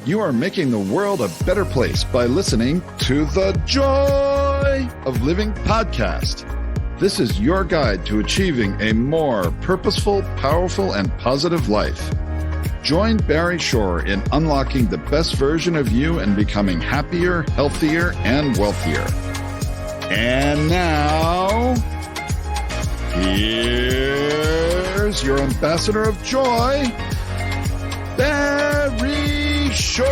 You are making the world a better place by listening to the Joy of Living podcast. This is your guide to achieving a more purposeful, powerful, and positive life. Join Barry Shore in unlocking the best version of you and becoming happier, healthier, and wealthier. And now, here's your ambassador of joy, Barry Shore.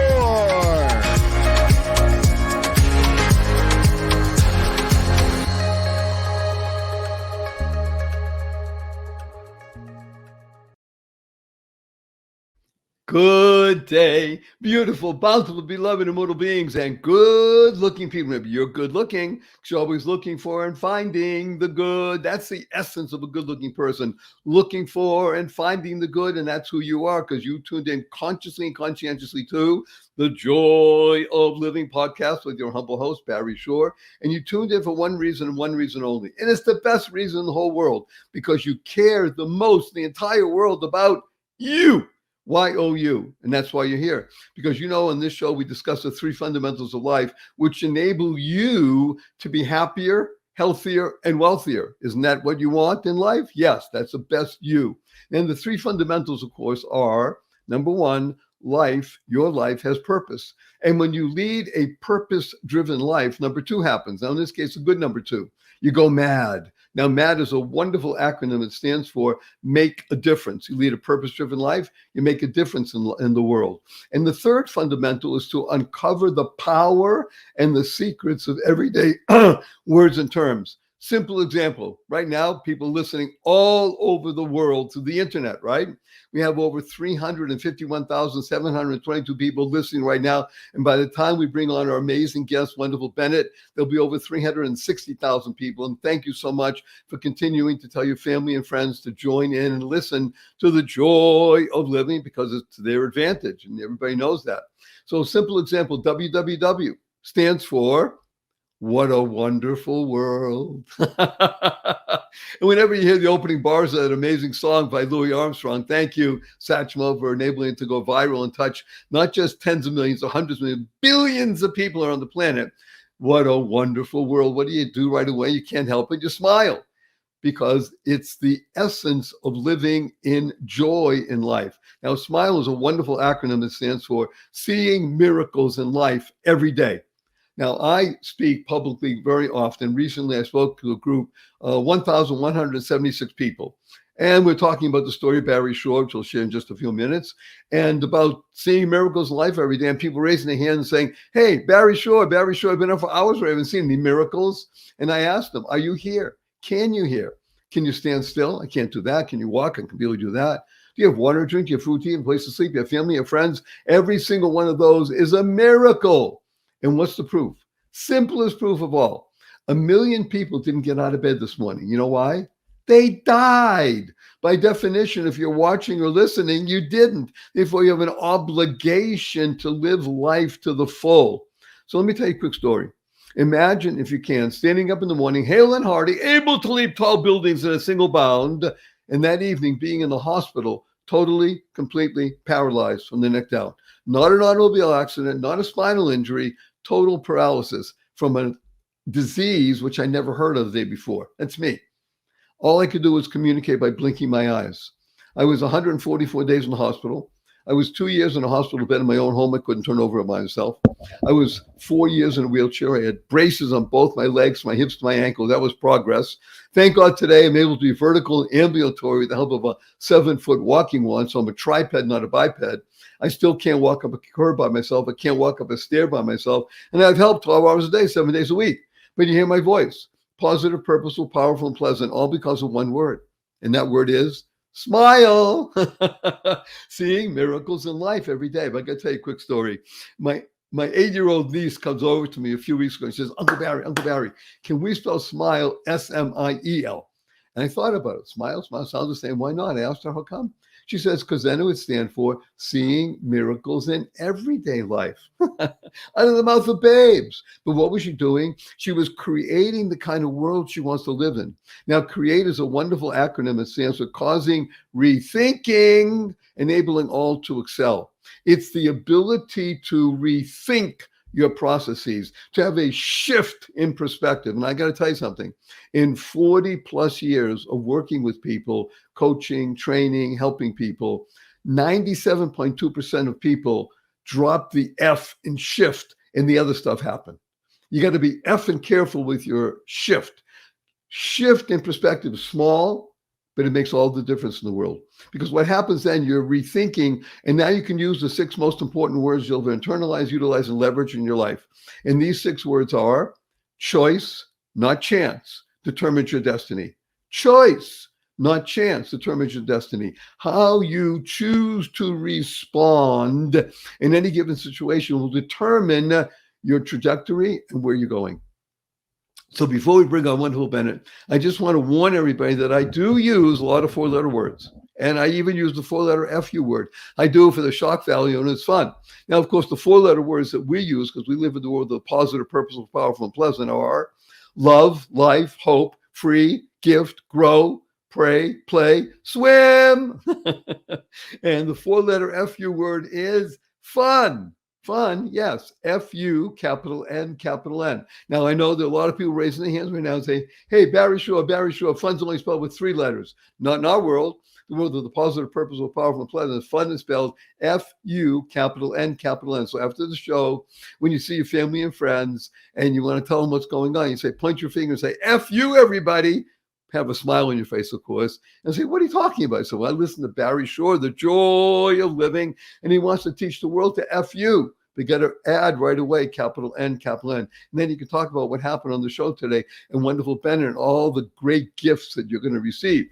Good day, beautiful, bountiful, beloved, immortal beings, and good-looking people. Maybe you're good-looking because you're always looking for and finding the good. That's the essence of a good-looking person, looking for and finding the good, and that's who you are because you tuned in consciously and conscientiously to the Joy of Living podcast with your humble host, Barry Shore, and you tuned in for one reason and one reason only, and it's the best reason in the whole world because you care the most in the entire world about you. Y-O-U, and that's why you're here. Because you know, in this show, we discuss the three fundamentals of life, which enable you to be happier, healthier, and wealthier. Isn't that what you want in life? Yes, that's the best you. And the three fundamentals, of course, are, number one, life, your life has purpose. And when you lead a purpose-driven life, number two happens. Now, in this case, a good number two. You go mad. Now, MAD is a wonderful acronym. It stands for make a difference. You lead a purpose-driven life, you make a difference in the world. And the third fundamental is to uncover the power and the secrets of everyday words and terms. Simple example. Right now, people listening all over the world through the internet, right? We have over 351,722 people listening right now. And by the time we bring on our amazing guest, wonderful Bennett, there'll be over 360,000 people. And thank you so much for continuing to tell your family and friends to join in and listen to the Joy of Living because it's to their advantage. And everybody knows that. So simple example, WWW stands for What a Wonderful World. And whenever you hear the opening bars of that amazing song by Louis Armstrong, thank you, Satchmo, for enabling it to go viral and touch not just tens of millions or hundreds of millions, billions of people are on the planet. What a wonderful world. What do you do right away? You can't help it. You smile because it's the essence of living in joy in life. Now, SMILE is a wonderful acronym that stands for Seeing Miracles in Life Every Day. Now, I speak publicly very often. Recently, I spoke to a group, 1,176 people. And we're talking about the story of Barry Shore, which I'll share in just a few minutes, and about seeing miracles in life every day. And people raising their hands and saying, hey, Barry Shore, I've been up for hours, I haven't seen any miracles. And I asked them, are you here? Can you hear? Can you stand still? I can't do that. Can you walk? I can barely do that. Do you have water to drink? Do you have food to eat, a place to sleep? Do you have family, you have friends? Every single one of those is a miracle. And what's the proof? Simplest proof of all. 1 million people didn't get out of bed this morning. You know why? They died. By definition, if you're watching or listening, you didn't. Therefore, you have an obligation to live life to the full. So let me tell you a quick story. Imagine, if you can, standing up in the morning, hale and hearty, able to leap tall buildings in a single bound, and that evening being in the hospital, totally, completely paralyzed from the neck down. Not an automobile accident, not a spinal injury, total paralysis from a disease which I never heard of the day before. That's me. All I could do was communicate by blinking my eyes. I was 144 days in the hospital. I was 2 years in a hospital bed in my own home. I couldn't turn over by myself. I was 4 years in a wheelchair. I had braces on both my legs, my hips, my ankles. That was progress. Thank God today I'm able to be vertical and ambulatory with the help of a 7-foot walking wand. So I'm a triped, not a biped. I still can't walk up a curb by myself. I can't walk up a stair by myself. And I've helped 12 hours a day, 7 days a week. But you hear my voice. Positive, purposeful, powerful, and pleasant, all because of one word. And that word is smile. Seeing miracles in life every day. But I got to tell you a quick story. My 8-year-old niece comes over to me a few weeks ago and says, Uncle Barry, can we spell smile S-M-I-E-L? And I thought about it. Smile sounds the same. Why not? I asked her, how come? She says, because then it would stand for seeing miracles in everyday life. Out of the mouth of babes. But what was she doing? She was creating the kind of world she wants to live in. Now, CREATE is a wonderful acronym that stands for causing rethinking, enabling all to excel. It's the ability to rethink your processes, to have a shift in perspective. And I got to tell you something, in 40 plus years of working with people, coaching, training, helping people, 97.2% of people drop the F in shift and the other stuff happen. You got to be effing careful with your shift. Shift in perspective is small, but it makes all the difference in the world. Because what happens then, you're rethinking, and now you can use the 6 most important words you'll internalize, utilize, and leverage in your life. And these 6 words are: choice, not chance, determines your destiny. Choice, not chance, determines your destiny. How you choose to respond in any given situation will determine your trajectory and where you're going. So before we bring on wonderful Bennett, I just want to warn everybody that I do use a lot of 4-letter words. And I even use the 4-letter FU word. I do it for the shock value, and it's fun. Now, of course, the 4-letter words that we use, because we live in the world of positive, purposeful, powerful, and pleasant, are love, life, hope, free, gift, grow, pray, play, swim. And the 4-letter FU word is fun. Fun, yes. F-U, capital N, capital N. Now, I know there are a lot of people raising their hands right now and saying, hey, Barry Shaw, fun's only spelled with 3 letters. Not in our world. The world of the positive, purposeful, powerful, and pleasant. Fun is spelled F-U, capital N, capital N. So after the show, when you see your family and friends and you want to tell them what's going on, you say, point your finger and say, F-U, everybody. Have a smile on your face, of course, and say, what are you talking about? So I listen to Barry Shore, The Joy of Living, and he wants to teach the world to F-U. They got to add right away, capital N, capital N. And then you can talk about what happened on the show today and wonderful Bennett and all the great gifts that you're going to receive.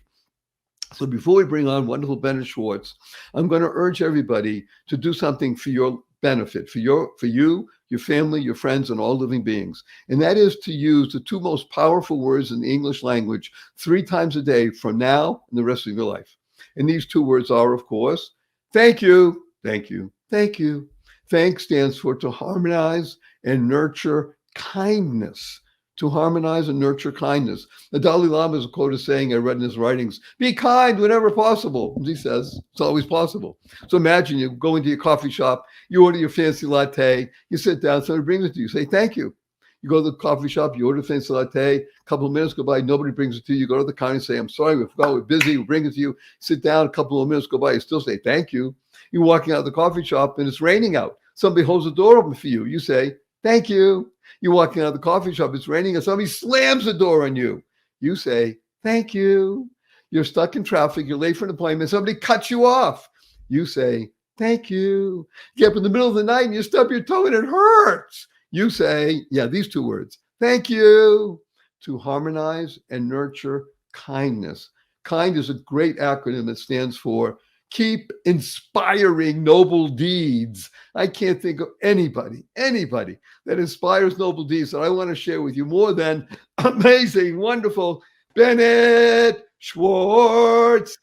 So before we bring on wonderful Bennett Schwartz, I'm going to urge everybody to do something for your benefit, for you, your family, your friends, and all living beings. And that is to use the 2 most powerful words in the English language 3 times a day from now and the rest of your life. And these 2 words are, of course, thank you, thank you, thank you. Thank stands for to harmonize and nurture kindness. To harmonize and nurture kindness. The Dalai Lama is quoted saying, I read in his writings, be kind whenever possible. He says it's always possible. So imagine you go into your coffee shop, you order your fancy latte, you sit down, somebody brings it to you, say thank you. You go to the coffee shop, you order a fancy latte, a couple of minutes go by, nobody brings it to you. You go to the counter and say, I'm sorry, we forgot, we're busy, we bring it to you. Sit down, a couple of minutes go by, you still say thank you. You're walking out of the coffee shop and it's raining out. Somebody holds the door open for you. You say, thank you. You're walking out of the coffee shop, it's raining, and somebody slams the door on you. You say, thank you. You're stuck in traffic, you're late for an appointment, somebody cuts you off. You say, thank you. You get up in the middle of the night and you stub your toe and it hurts. You say, yeah, these 2 words, thank you. To harmonize and nurture kindness. KIND is a great acronym that stands for keep inspiring noble deeds. I can't think of anybody that inspires noble deeds that I want to share with you more than amazing, wonderful Bennett Schwartz.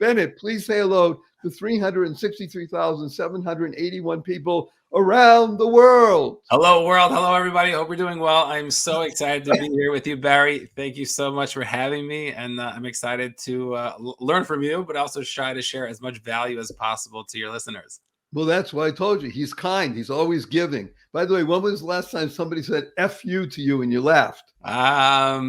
Bennett, please say hello to 363,781 people around the world. Hello, world. Hello, everybody. Hope you're doing well. I'm so excited to be here with you, Barry. Thank you so much for having me. And I'm excited to learn from you, but also try to share as much value as possible to your listeners. Well, that's why I told you. He's kind. He's always giving. By the way, when was the last time somebody said F you to you and you laughed? Yeah,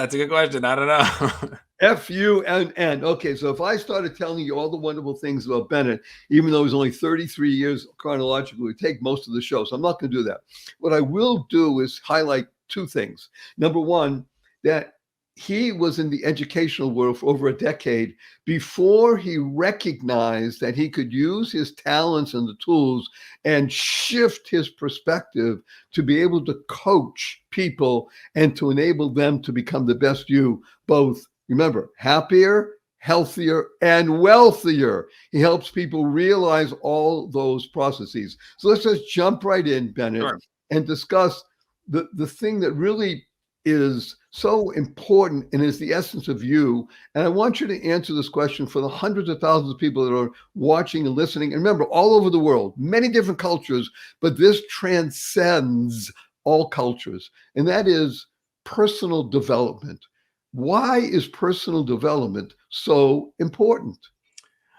that's a good question. I don't know. F-U-N-N. Okay, so if I started telling you all the wonderful things about Bennett, even though he's only 33 years chronologically, it would take most of the show. So I'm not going to do that. What I will do is highlight 2 things. Number one, that he was in the educational world for over a decade before he recognized that he could use his talents and the tools and shift his perspective to be able to coach people and to enable them to become the best you, both, remember, happier, healthier, and wealthier. He helps people realize all those processes. So let's just jump right in, Bennett, Sure. and discuss the thing that really is so important and is the essence of you. And I want you to answer this question for the hundreds of thousands of people that are watching and listening. And remember, all over the world, many different cultures, but this transcends all cultures. And that is personal development. Why is personal development so important?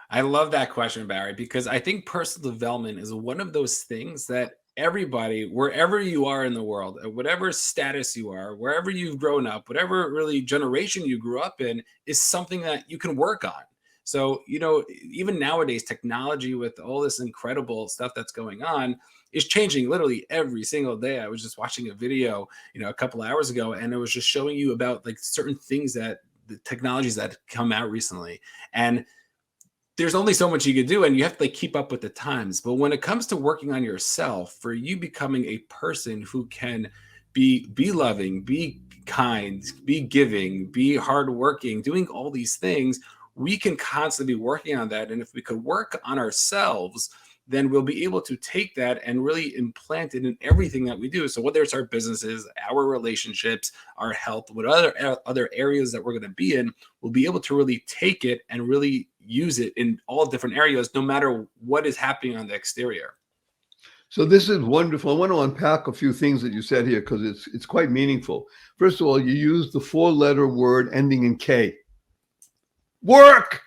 I love that question, Barry, because I think personal development is one of those things that everybody, wherever you are in the world, at whatever status you are, wherever you've grown up, whatever really generation you grew up in, is something that you can work on. So, even nowadays, technology with all this incredible stuff that's going on is changing literally every single day. I was just watching a video, a couple hours ago, and it was just showing you about like certain things that the technologies that come out recently. And there's only so much you can do, and you have to like keep up with the times. But when it comes to working on yourself, for you becoming a person who can be loving, be kind, be giving, be hardworking, doing all these things, we can constantly be working on that. And if we could work on ourselves, then we'll be able to take that and really implant it in everything that we do. So whether it's our businesses, our relationships, our health, what other areas that we're going to be in, we'll be able to really take it and really use it in all different areas, no matter what is happening on the exterior. So this is wonderful. I want to unpack a few things that you said here because it's quite meaningful. First of all, you use the 4-letter word ending in K. Work.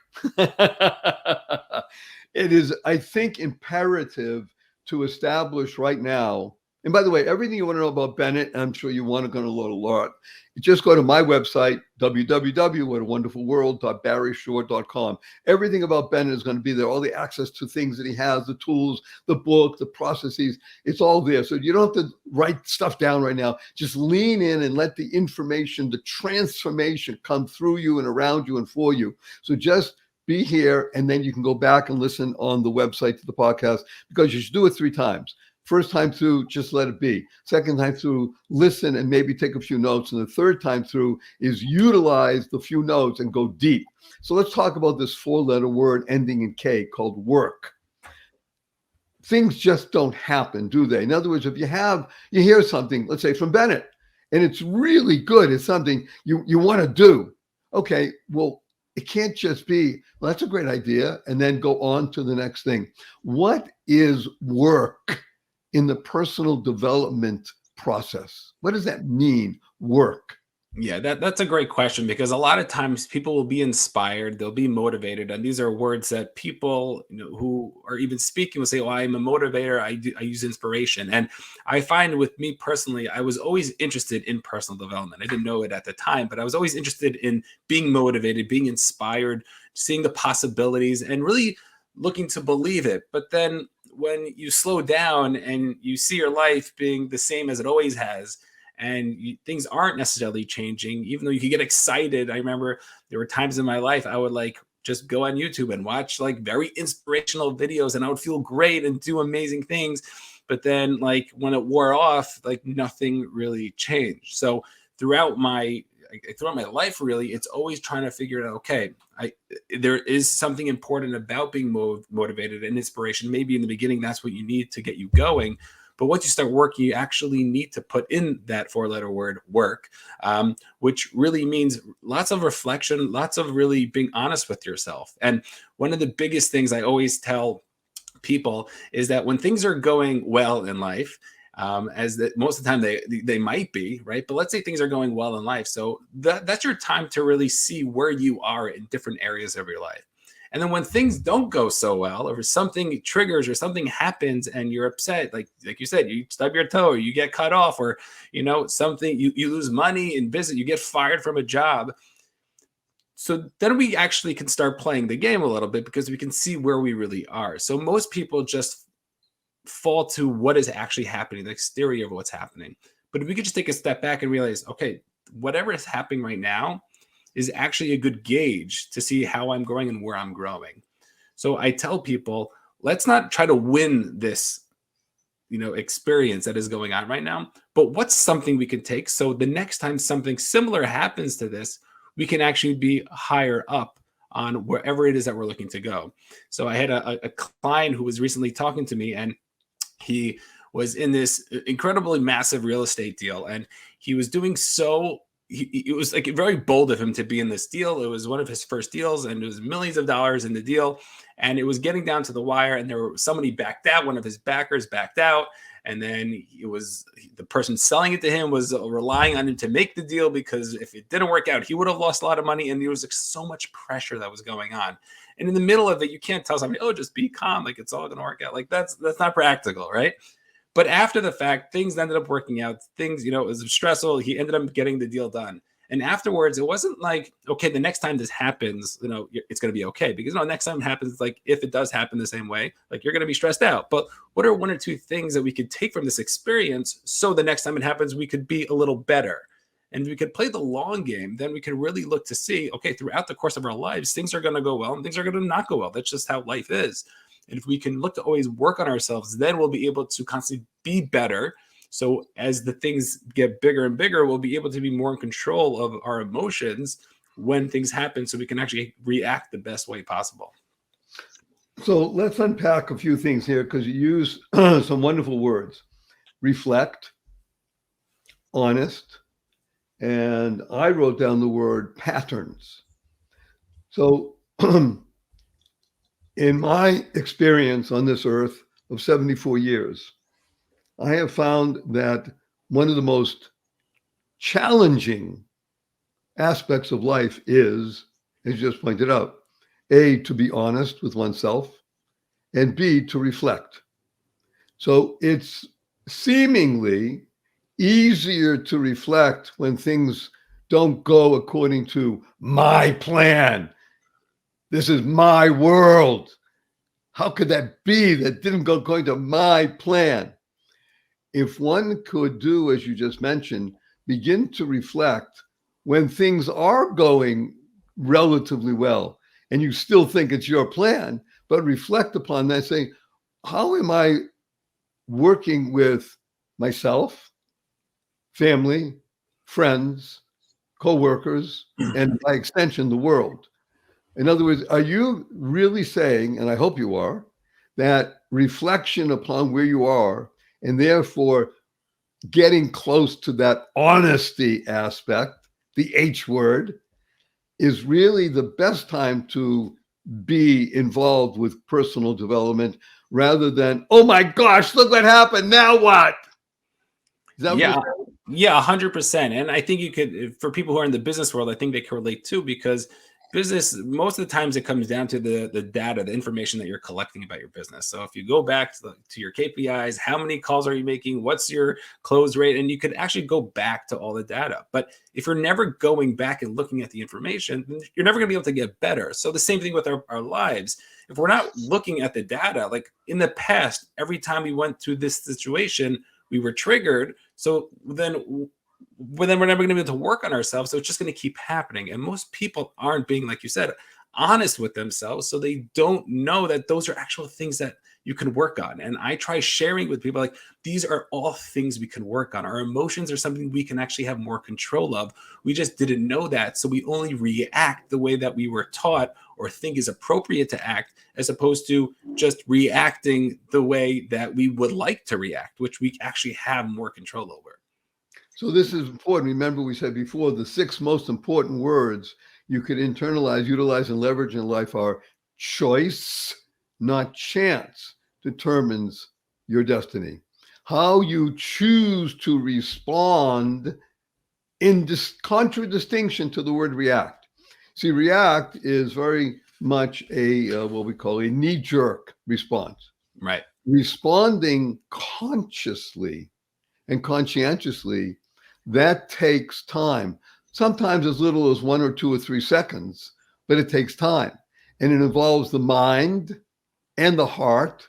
It is, I think, imperative to establish right now. And by the way, everything you want to know about Bennett, I'm sure you want to go to learn a lot. Just go to my website, www.whatawonderfulworld.barryshore.com. Everything about Bennett is going to be there. All the access to things that he has, the tools, the book, the processes, it's all there. So you don't have to write stuff down right now. Just lean in and let the information, the transformation come through you and around you and for you. So just be here, and then you can go back and listen on the website to the podcast, because you should do it 3 times. First time through, just let it be. Second time through, listen and maybe take a few notes. And the third time through is utilize the few notes and go deep. So let's talk about this 4-letter word ending in K called work. Things just don't happen, do they? In other words, if you hear something, let's say from Bennett, and it's really good, it's something you want to do. Okay, well, it can't just be, well, that's a great idea, and then go on to the next thing. What is work in the personal development process? What does that mean, work? Yeah, that's a great question, because a lot of times people will be inspired, they'll be motivated, and these are words that people who are even speaking will say, "Oh, I'm a motivator. I use inspiration." And I find with me personally, I was always interested in personal development. I didn't know it at the time, but I was always interested in being motivated, being inspired, seeing the possibilities, and really looking to believe it. But then when you slow down and you see your life being the same as it always has, and things aren't necessarily changing, even though you could get excited. I remember there were times in my life I would like just go on YouTube and watch like very inspirational videos, and I would feel great and do amazing things. But then like when it wore off, like nothing really changed. So throughout my life, really, it's always trying to figure out, okay, there is something important about being motivated and inspiration. Maybe in the beginning, that's what you need to get you going. But once you start working, you actually need to put in that 4-letter word, work, which really means lots of reflection, lots of really being honest with yourself. And one of the biggest things I always tell people is that when things are going well in life, as that most of the time they might be, right? But let's say things are going well in life. So that's your time to really see where you are in different areas of your life. And then when things don't go so well, or something triggers or something happens and you're upset, like you said, you stub your toe, or you get cut off, or something, you lose money in business, you get fired from a job. So then we actually can start playing the game a little bit, because we can see where we really are. So most people just fall to what is actually happening, the exterior of what's happening. But if we could just take a step back and realize, okay, whatever is happening right now is actually a good gauge to see how I'm growing and where I'm growing. So I tell people, let's not try to win this, experience that is going on right now, but what's something we can take so the next time something similar happens to this, we can actually be higher up on wherever it is that we're looking to go. So I had a client who was recently talking to me, and he was in this incredibly massive real estate deal, and he was doing so. It was like very bold of him to be in this deal. It was one of his first deals, and it was millions of dollars in the deal. And it was getting down to the wire, and somebody backed out. One of his backers backed out. And then the person selling it to him was relying on him to make the deal, because if it didn't work out, he would have lost a lot of money. And there was like so much pressure that was going on. And in the middle of it, you can't tell somebody, oh, just be calm. Like it's all going to work out. Like that's not practical. Right. But after the fact, things ended up working out. Things, it was stressful. He ended up getting the deal done. And afterwards, it wasn't like, okay, the next time this happens, it's going to be okay. Because next time it happens, like if it does happen the same way, like you're going to be stressed out. But what are one or two things that we could take from this experience so the next time it happens, we could be a little better? And we could play the long game, then we could really look to see, okay, throughout the course of our lives, things are going to go well and things are going to not go well. That's just how life is. And if we can look to always work on ourselves, then we'll be able to constantly be better. So as the things get bigger and bigger, we'll be able to be more in control of our emotions when things happen, so we can actually react the best way possible. So let's unpack a few things here, because you use some wonderful words: reflect, honest, and I wrote down the word patterns. So in my experience on this earth of 74 years, I have found that one of the most challenging aspects of life is, as you just pointed out, A, to be honest with oneself, and B, to reflect. So it's seemingly easier to reflect when things don't go according to my plan. This is my world. How could that be that didn't go according to my plan? If one could do, as you just mentioned, begin to reflect when things are going relatively well and you still think it's your plan, but reflect upon that, saying, how am I working with myself, family, friends, co-workers, and by extension, the world? In other words, are you really saying, and I hope you are, that reflection upon where you are, and therefore getting close to that honesty aspect, the H word, is really the best time to be involved with personal development, rather than, oh my gosh, look what happened, now what? Is that Yeah. what you're saying? Yeah, 100%. And I think you could, for people who are in the business world, I think they can relate too, because business, most of the times it comes down to the data, the information that you're collecting about your business. So if you go back to your KPIs, how many calls are you making? What's your close rate? And you could actually go back to all the data. But if you're never going back and looking at the information, then you're never going to be able to get better. So the same thing with our lives. If we're not looking at the data, like in the past, every time we went through this situation, we were triggered. So then we're never going to be able to work on ourselves. So it's just going to keep happening. And most people aren't being, like you said, honest with themselves. So they don't know that those are actual things that you can work on. And I try sharing with people, like, these are all things we can work on. Our emotions are something we can actually have more control of. We just didn't know that. So we only react the way that we were taught or think is appropriate to act, as opposed to just reacting the way that we would like to react, which we actually have more control over. So this is important. Remember, we said before, the 6 most important words you could internalize, utilize, and leverage in life are: choice, not chance, determines your destiny. How you choose to respond in contradistinction to the word react. See, react is very much a what we call a knee-jerk response. Right. Responding consciously and conscientiously, that takes time. Sometimes as little as 1 or 2 or 3 seconds, but it takes time. And it involves the mind and the heart.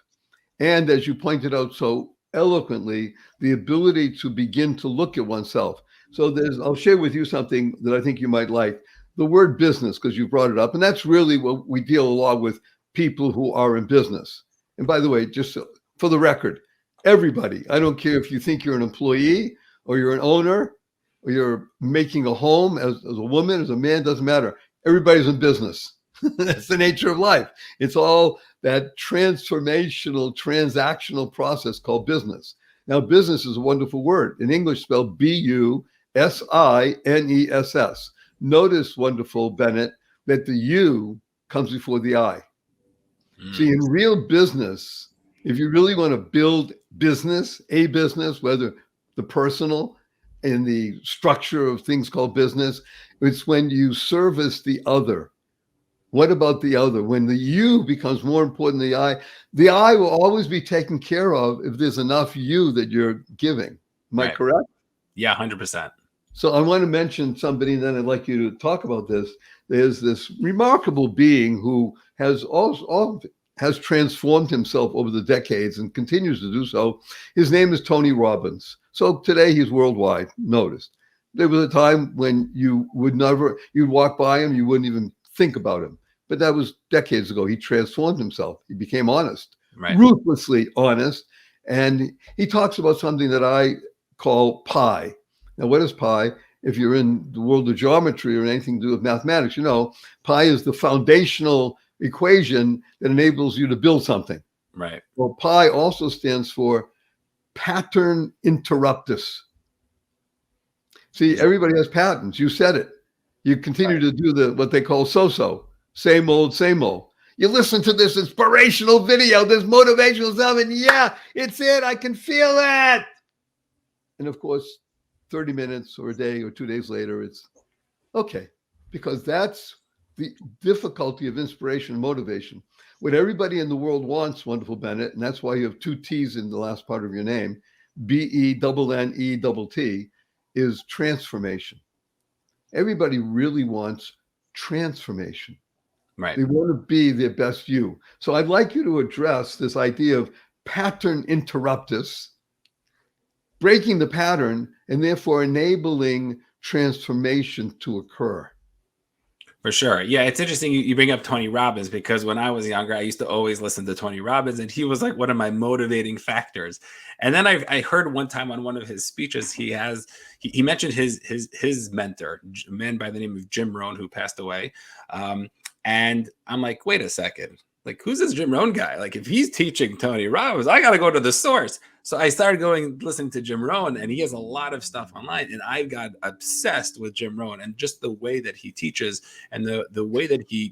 And as you pointed out so eloquently, the ability to begin to look at oneself. So I'll share with you something that I think you might like. The word business, because you brought it up. And that's really what we deal a lot with, people who are in business. And by the way, just for the record, everybody, I don't care if you think you're an employee or you're an owner or you're making a home as a woman, as a man, doesn't matter. Everybody's in business. That's the nature of life. It's all that transformational, transactional process called business. Now, business is a wonderful word. In English, spelled Business. Notice, wonderful Bennett, that the U comes before the I. See, in real business, if you really want to build business, a business, whether the personal and the structure of things called business, it's when you service the other. What about the other? When the you becomes more important than the I will always be taken care of if there's enough you that you're giving. Am I Right. correct? Yeah, 100%. So I want to mention somebody, and then I'd like you to talk about this. There's this remarkable being who has has transformed himself over the decades and continues to do so. His name is Tony Robbins. So today he's worldwide noticed. There was a time when you'd walk by him, you wouldn't even think about him. But that was decades ago. He transformed himself. He became honest, Right. ruthlessly honest. And he talks about something that I call pi. Now, what is pi? If you're in the world of geometry or anything to do with mathematics, you know, pi is the foundational equation that enables you to build something. Right. Well, pi also stands for pattern interruptus. See, everybody has patterns. You said it. You continue to do what they call so-so, same old, same old. You listen to this inspirational video, this motivational stuff, and yeah, it's it. I can feel it. And of course, 30 minutes or a day or 2 days later, it's okay, because that's the difficulty of inspiration and motivation. What everybody in the world wants, wonderful Bennett, and that's why you have 2 T's in the last part of your name, BENNETT, is transformation. Everybody really wants transformation. Right. They want to be their best you. So I'd like you to address this idea of pattern interruptus, breaking the pattern, and therefore enabling transformation to occur. For sure. Yeah, it's interesting you bring up Tony Robbins, because when I was younger, I used to always listen to Tony Robbins, and he was like one of my motivating factors. And then I heard one time on one of his speeches, he mentioned his mentor, a man by the name of Jim Rohn, who passed away. And I'm like, wait a second. Like, who's this Jim Rohn guy? Like, if he's teaching Tony Robbins, I got to go to the source. So I started listening to Jim Rohn, and he has a lot of stuff online. And I got obsessed with Jim Rohn and just the way that he teaches, and the way that he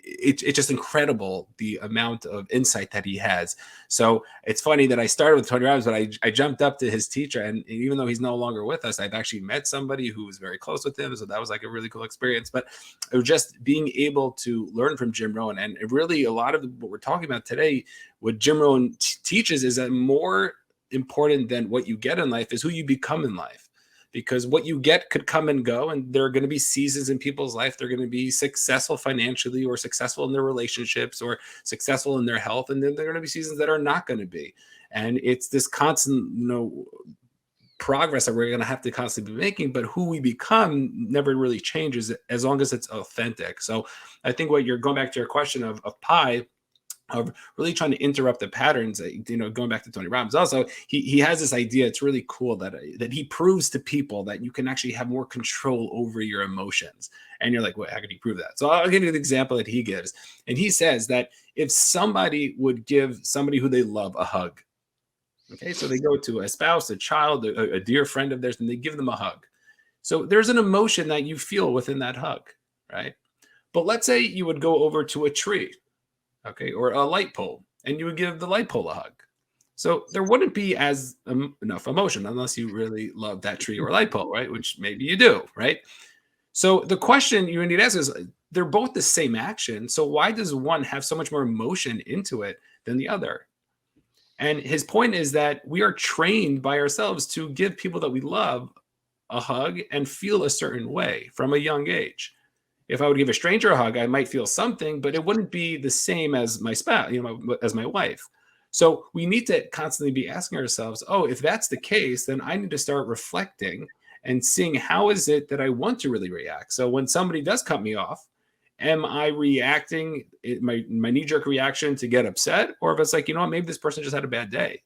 it's just incredible, the amount of insight that he has. So it's funny that I started with Tony Robbins, but I jumped up to his teacher. And even though he's no longer with us, I've actually met somebody who was very close with him. So that was like a really cool experience. But it was just being able to learn from Jim Rohn. And it really, a lot of what we're talking about today, what Jim Rohn teaches, is that more important than what you get in life is who you become in life. Because what you get could come and go, and there are going to be seasons in people's life. They're going to be successful financially, or successful in their relationships, or successful in their health. And then there are going to be seasons that are not going to be. And it's this constant, progress that we're going to have to constantly be making, but who we become never really changes as long as it's authentic. So I think what you're going back to your question of pi, of really trying to interrupt the patterns, going back to Tony Robbins. Also, he has this idea. It's really cool that he proves to people that you can actually have more control over your emotions. And you're like, wait, how can he prove that? So I'll give you the example that he gives. And he says that if somebody would give somebody who they love a hug, okay, so they go to a spouse, a child, a dear friend of theirs, and they give them a hug. So there's an emotion that you feel within that hug, right? But let's say you would go over to a tree, okay, or a light pole, and you would give the light pole a hug. So there wouldn't be as enough emotion unless you really love that tree or light pole, right? Which maybe you do, right? So the question you need to ask is, they're both the same action. So why does one have so much more emotion into it than the other? And his point is that we are trained by ourselves to give people that we love a hug and feel a certain way from a young age. If I would give a stranger a hug, I might feel something, but it wouldn't be the same as my spouse, as my wife. So we need to constantly be asking ourselves, oh, if that's the case, then I need to start reflecting and seeing how is it that I want to really react. So when somebody does cut me off, am I reacting, my knee-jerk reaction, to get upset? Or if it's like, maybe this person just had a bad day,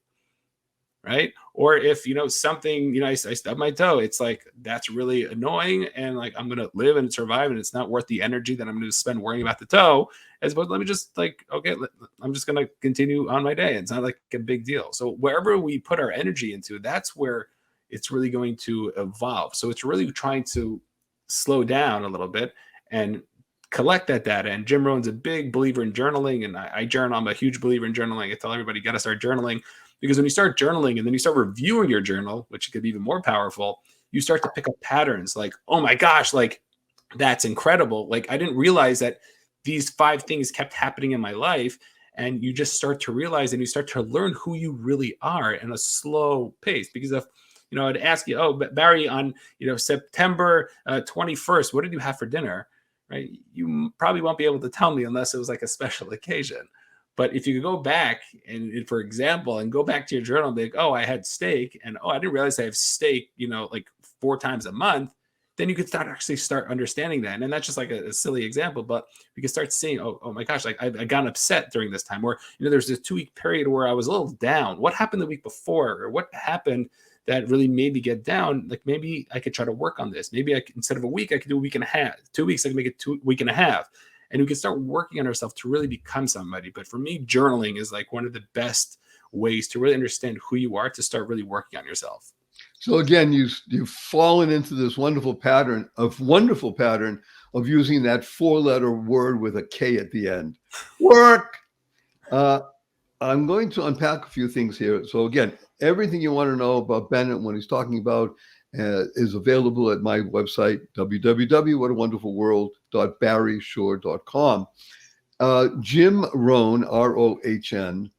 right? Or if, something, I stubbed my toe, it's like, that's really annoying, and like, I'm going to live and survive, and it's not worth the energy that I'm going to spend worrying about the toe, as opposed, let me just okay, I'm just going to continue on my day. It's not like a big deal. So wherever we put our energy into, that's where it's really going to evolve. So it's really trying to slow down a little bit and collect that data. And Jim Rohn's a big believer in journaling, and I journal. I'm a huge believer in journaling. I tell everybody, got to start journaling, because when you start journaling and then you start reviewing your journal, which could be even more powerful, you start to pick up patterns like, oh my gosh, like, that's incredible. Like, I didn't realize that these 5 things kept happening in my life. And you just start to realize and you start to learn who you really are in a slow pace. Because if, I'd ask you, oh, Barry, on, September 21st, what did you have for dinner? Right? You probably won't be able to tell me unless it was like a special occasion. But if you could go back and for example, and go back to your journal and be like, oh, I had steak, and oh, I didn't realize I have steak, like 4 times a month, then you could start understanding that. And that's just like a silly example, but you can start seeing, oh my gosh, like I got upset during this time, or, there's this 2-week period where I was a little down. What happened the week before? Or what happened that really made me get down? Like maybe I could try to work on this. Maybe instead of a week, I could do a week and a half. 2 weeks, I can make it 2 week and a half. And we can start working on ourselves to really become somebody. But for me, journaling is like one of the best ways to really understand who you are, to start really working on yourself. So again, you've fallen into this wonderful pattern of using that 4-letter word with a K at the end. Work. I'm going to unpack a few things here. So again, everything you want to know about Bennett, when he's talking about, is available at my website, www.whatawonderfulworld.barryshore.com. Jim Rohn, R-O-H-N,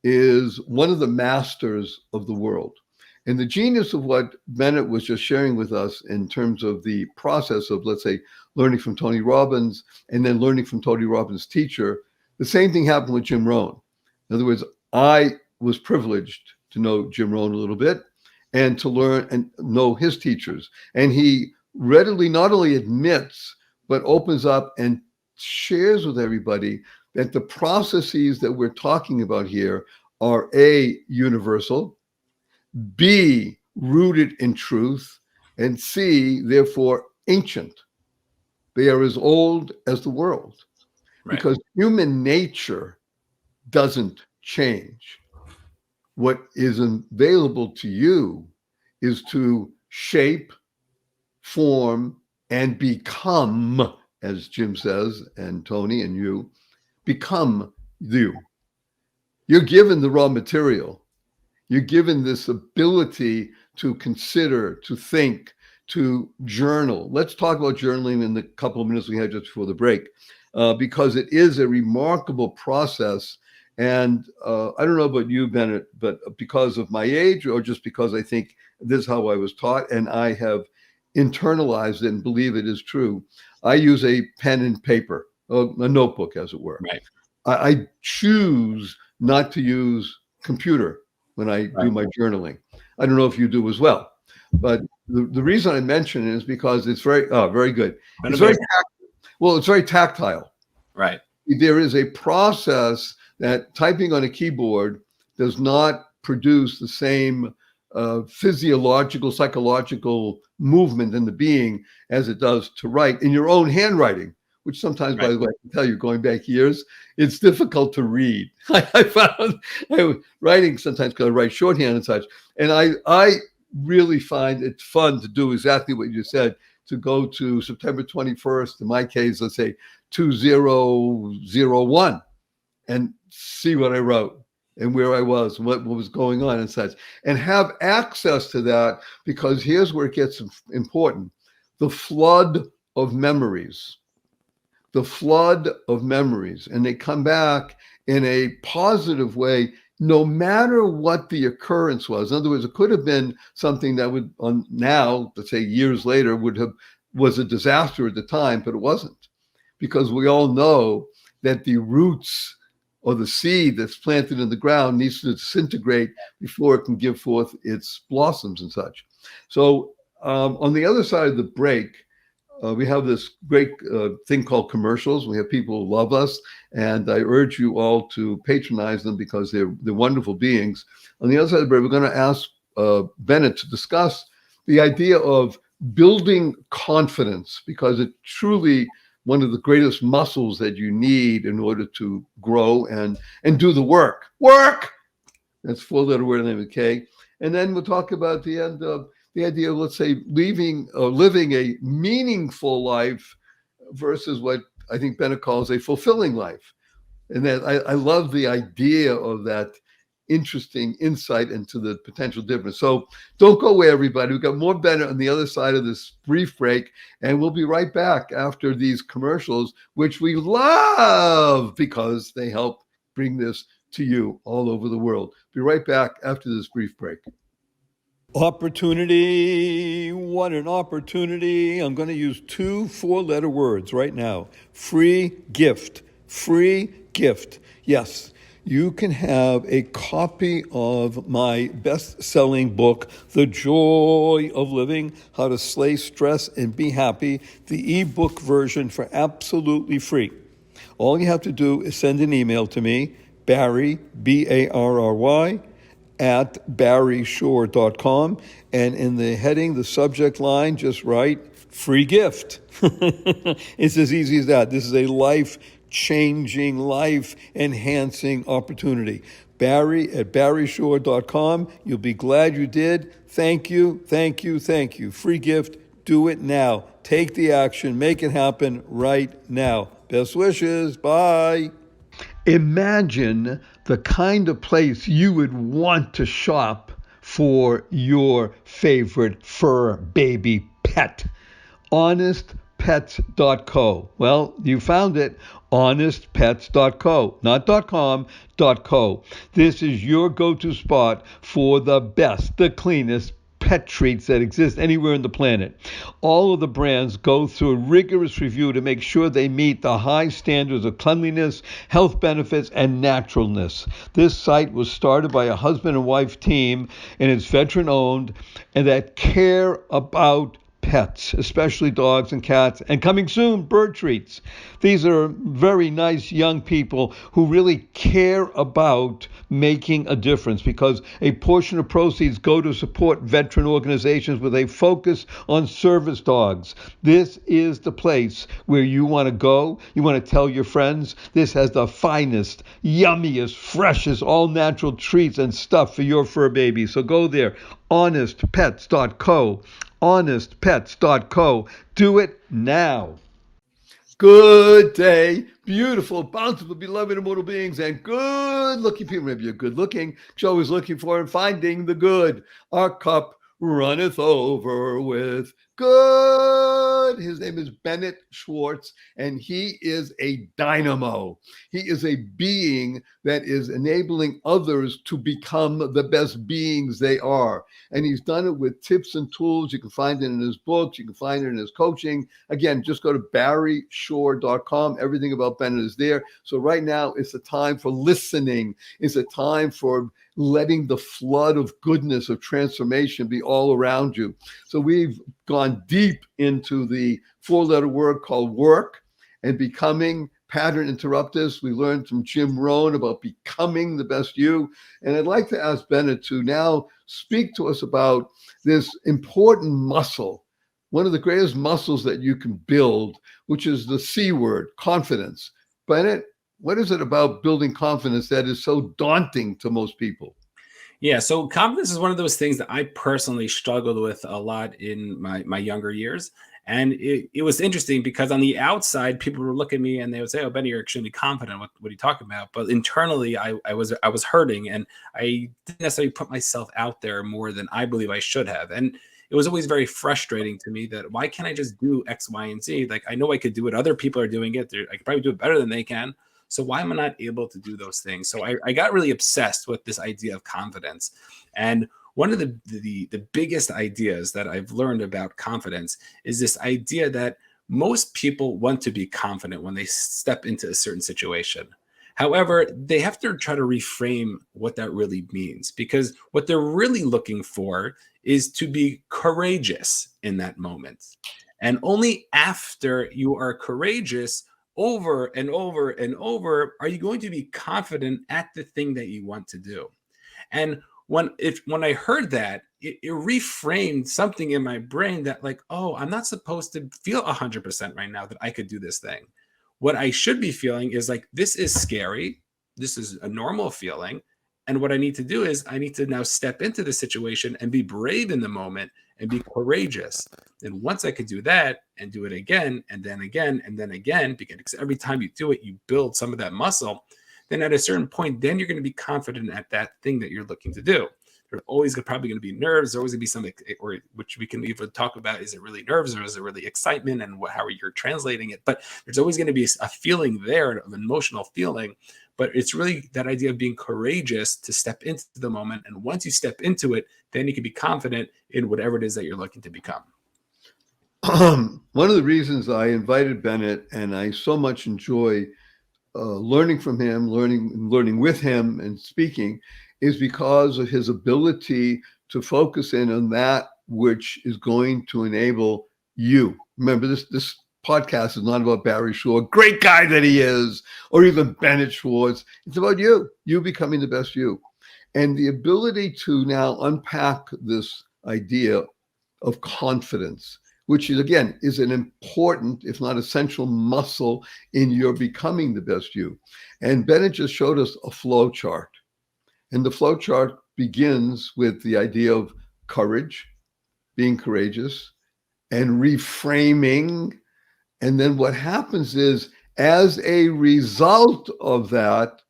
is one of the masters of the world. And the genius of what Bennett was just sharing with us in terms of the process of, let's say, learning from Tony Robbins and then learning from Tony Robbins' teacher, the same thing happened with Jim Rohn. In other words, I was privileged to know Jim Rohn a little bit and to learn and know his teachers. And he readily not only admits, but opens up and shares with everybody that the processes that we're talking about here are A, universal, B, rooted in truth, and C, therefore ancient. They are as old as the world, right? Because human nature doesn't change. What is available to you is to shape, form, and become, as Jim says, and Tony and you, become you. You're given the raw material. You're given this ability to consider, to think, to journal. Let's talk about journaling in the couple of minutes we had just before the break, because it is a remarkable process. And I don't know about you, Bennett, but because of my age or just because I think this is how I was taught and I have internalized it and believe it is true, I use a pen and paper, a notebook, as it were. Right. I choose not to use computer when I do my journaling. I don't know if you do as well, but the reason I mention it is because it's very good. It's very it's very tactile. Right. There is a process that typing on a keyboard does not produce the same physiological, psychological movement in the being as it does to write in your own handwriting, which sometimes, by the way, I can tell you, going back years, it's difficult to read. I found I was writing sometimes because I write shorthand and such. And I really find it fun to do exactly what you said, to go to September 21st, in my case, let's say 2001, and see what I wrote and where I was, what was going on and such, and have access to that, because here's where it gets important. The flood of memories, and they come back in a positive way, no matter what the occurrence was. In other words, it could have been something that would, now, let's say years later, was a disaster at the time, but it wasn't, because we all know that the roots or the seed that's planted in the ground needs to disintegrate before it can give forth its blossoms and such. So on the other side of the break, we have this great thing called commercials. We have people who love us, and I urge you all to patronize them because they're wonderful beings. On the other side of the break, we're going to ask Bennett to discuss the idea of building confidence, because it's truly one of the greatest muscles that you need in order to grow and do the work. Work! That's 4-letter word name with K. And then we'll talk about the end of the idea of, let's say, living a meaningful life versus what I think Bennett calls a fulfilling life. And that I love the idea of that interesting insight into the potential difference. So don't go away, everybody. We've got more Bennett on the other side of this brief break, and we'll be right back after these commercials, which we love because they help bring this to you all over the world. Be right back after this brief break. Opportunity. What an opportunity. I'm going to use 2 4-letter words right now. Free gift. Free gift. Yes, you can have a copy of my best-selling book, The Joy of Living, How to Slay Stress and Be Happy, the ebook version for absolutely free. All you have to do is send an email to me, Barry, Barry, at barryshore.com, and in the heading, the subject line, just write free gift. It's as easy as that. This is a life-changing, life-enhancing opportunity. Barry at barryshore.com. You'll be glad you did. Thank you, thank you, thank you. Free gift. Do it now. Take the action. Make it happen right now. Best wishes. Bye. Imagine the kind of place you would want to shop for your favorite fur baby pet. HonestPets.co. Well, you found it. HonestPets.co. Not .com, .co. This is your go-to spot for the best, the cleanest pet treats that exist anywhere on the planet. All of the brands go through a rigorous review to make sure they meet the high standards of cleanliness, health benefits, and naturalness. This site was started by a husband and wife team, and it's veteran-owned, and that care about pets, especially dogs and cats, and coming soon, bird treats. These are very nice young people who really care about making a difference because a portion of proceeds go to support veteran organizations with a focus on service dogs. This is the place where you want to go. You want to tell your friends this has the finest, yummiest, freshest, all-natural treats and stuff for your fur baby. So go there, honestpets.co. honestpets.co. Do it now. Good day, beautiful, bountiful, beloved immortal beings, and good-looking people. Maybe you're good-looking. You're always looking for and finding the good. Our cup runneth over with good. His name is Bennett Schwartz, and he is a dynamo. He is a being that is enabling others to become the best beings they are. And he's done it with tips and tools. You can find it in his books. You can find it in his coaching. Again, just go to barryshore.com. Everything about Bennett is there. So right now, it's a time for listening. It's a time for letting the flood of goodness, of transformation be all around you. So we've gone deep into the 4-letter word called work and becoming, pattern interruptus. We learned from Jim Rohn about becoming the best you. And I'd like to ask Bennett to now speak to us about this important muscle, one of the greatest muscles that you can build, which is the C word, confidence. Bennett, what is it about building confidence that is so daunting to most people? Yeah, so confidence is one of those things that I personally struggled with a lot in my younger years. And it was interesting because on the outside, people would look at me and they would say, "Oh, Benny, you're extremely confident. What are you talking about?" But internally, I was hurting, and I didn't necessarily put myself out there more than I believe I should have. And it was always very frustrating to me that why can't I just do X, Y, and Z? Like I know I could do it. Other people are doing it. I could probably do it better than they can. So why am I not able to do those things? So I got really obsessed with this idea of confidence. And one of the biggest ideas that I've learned about confidence is this idea that most people want to be confident when they step into a certain situation. However, they have to try to reframe what that really means, because what they're really looking for is to be courageous in that moment. And only after you are courageous over and over and over are you going to be confident at the thing that you want to do. And when I heard that, it reframed something in my brain that like, oh, I'm not supposed to feel 100% right now that I could do this thing. What I should be feeling is like, this is scary. This is a normal feeling. And what I need to do is I need to now step into the situation and be brave in the moment and be courageous. And once I could do that and do it again, and then again, and then again, because every time you do it, you build some of that muscle, then at a certain point, then you're going to be confident at that thing that you're looking to do. There's always probably going to be nerves. There's always going to be something, or which we can even talk about. Is it really nerves or is it really excitement, and how you're translating it? But there's always going to be a feeling there, an emotional feeling. But it's really that idea of being courageous to step into the moment. And once you step into it, then you can be confident in whatever it is that you're looking to become. One of the reasons I invited Bennett, and I so much enjoy learning from him, learning with him and speaking, is because of his ability to focus in on that which is going to enable you. Remember, this podcast is not about Barry Schwartz, great guy that he is, or even Bennett Schwartz. It's about you becoming the best you. And the ability to now unpack this idea of confidence, which is, again, is an important, if not essential, muscle in your becoming the best you. And Bennett just showed us a flow chart. And the flow chart begins with the idea of courage, being courageous, and reframing. And then what happens is, as a result of that,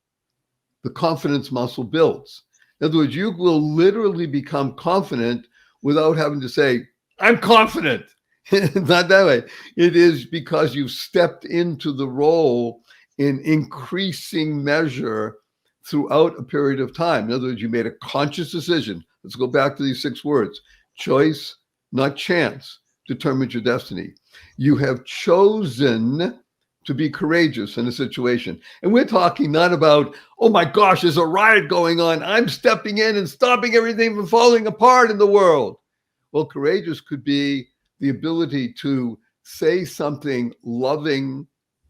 the confidence muscle builds. In other words, you will literally become confident without having to say, I'm confident. Not that way. It is because you've stepped into the role in increasing measure throughout a period of time. In other words, you made a conscious decision. Let's go back to these 6 words. Choice, not chance, determines your destiny. You have chosen to be courageous in a situation. And we're talking not about, oh my gosh, there's a riot going on. I'm stepping in and stopping everything from falling apart in the world. Well, courageous could be the ability to say something loving,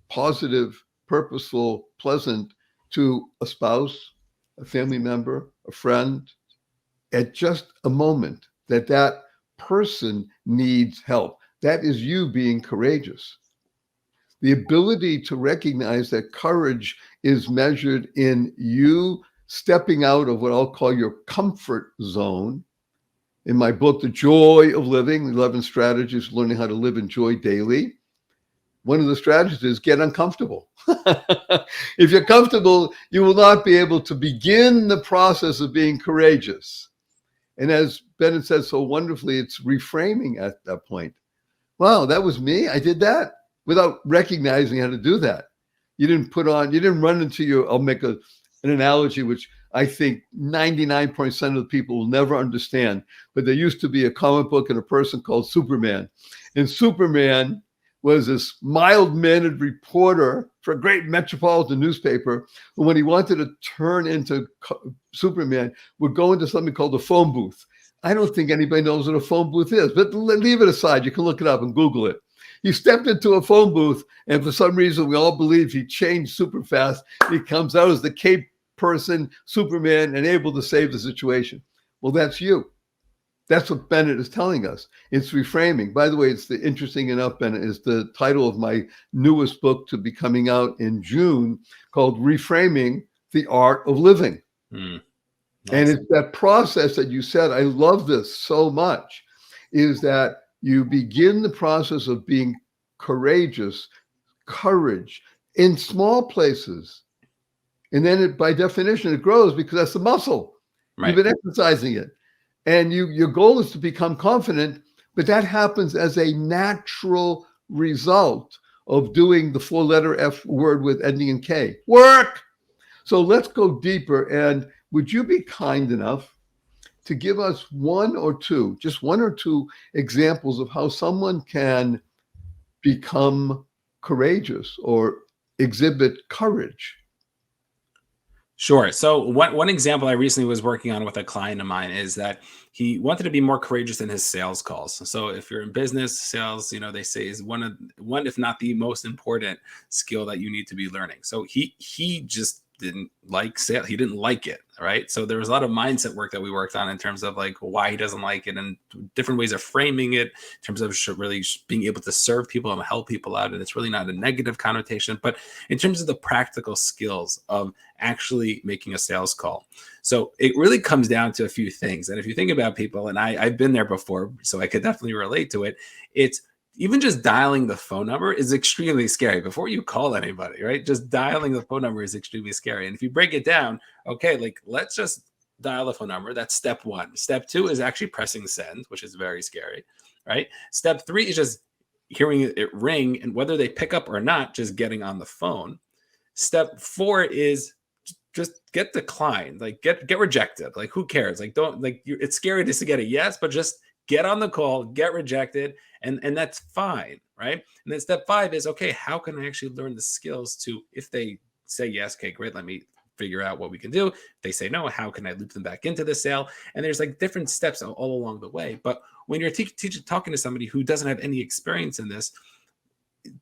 positive, purposeful, pleasant to a spouse, a family member, a friend, at just a moment that person needs help. That is you being courageous. The ability to recognize that courage is measured in you stepping out of what I'll call your comfort zone. In my book, The Joy of Living, 11 Strategies for Learning How to Live in Joy Daily, one of the strategies is get uncomfortable. If you're comfortable, you will not be able to begin the process of being courageous. And as Bennett said so wonderfully, it's reframing at that point. Wow, that was me. I did that without recognizing how to do that. You didn't run into I'll make an analogy, which I think 99% of the people will never understand. But there used to be a comic book and a person called Superman. And Superman was this mild-mannered reporter for a great metropolitan newspaper who, when he wanted to turn into Superman, would go into something called the phone booth. I don't think anybody knows what a phone booth is, but leave it aside. You can look it up and Google it. He stepped into a phone booth, and for some reason, we all believe he changed super fast. He comes out as the cape person, Superman, and able to save the situation. Well, that's you. That's what Bennett is telling us. It's reframing. By the way, it's interesting enough, Bennett, is the title of my newest book to be coming out in June, called Reframing the Art of Living. Nice. And it's that process that you said, I love this so much, is that you begin the process of being courageous, courage in small places. And then by definition, it grows because that's the muscle. Right. You've been exercising it. And your goal is to become confident, but that happens as a natural result of doing the 4-letter F word with ending in K. Work! So let's go deeper. And would you be kind enough to give us just one or two examples of how someone can become courageous or exhibit courage? Sure. So one example I recently was working on with a client of mine is that he wanted to be more courageous in his sales calls. So if you're in business, sales, they say is one, if not the most important skill that you need to be learning. So he just didn't like sales. He didn't like it. Right. So there was a lot of mindset work that we worked on in terms of like why he doesn't like it and different ways of framing it in terms of really being able to serve people and help people out. And it's really not a negative connotation, but in terms of the practical skills of actually making a sales call. So it really comes down to a few things. And if you think about people, and I've been there before, so I could definitely relate to it. It's even just dialing the phone number is extremely scary before you call anybody, right? Just dialing the phone number is extremely scary. And if you break it down, okay, like let's just dial the phone number. That's step one. Step two is actually pressing send, which is very scary, right? Step three is just hearing it ring, and whether they pick up or not, just getting on the phone. Step four is just get declined, like get rejected. Like who cares? Like don't like it's scary just to get a yes, but just get on the call, get rejected, and that's fine, right? And then step five is, okay, how can I actually learn the skills to, if they say yes, okay, great, let me figure out what we can do. If they say no, how can I loop them back into the sale? And there's like different steps all along the way. But when you're talking to somebody who doesn't have any experience in this,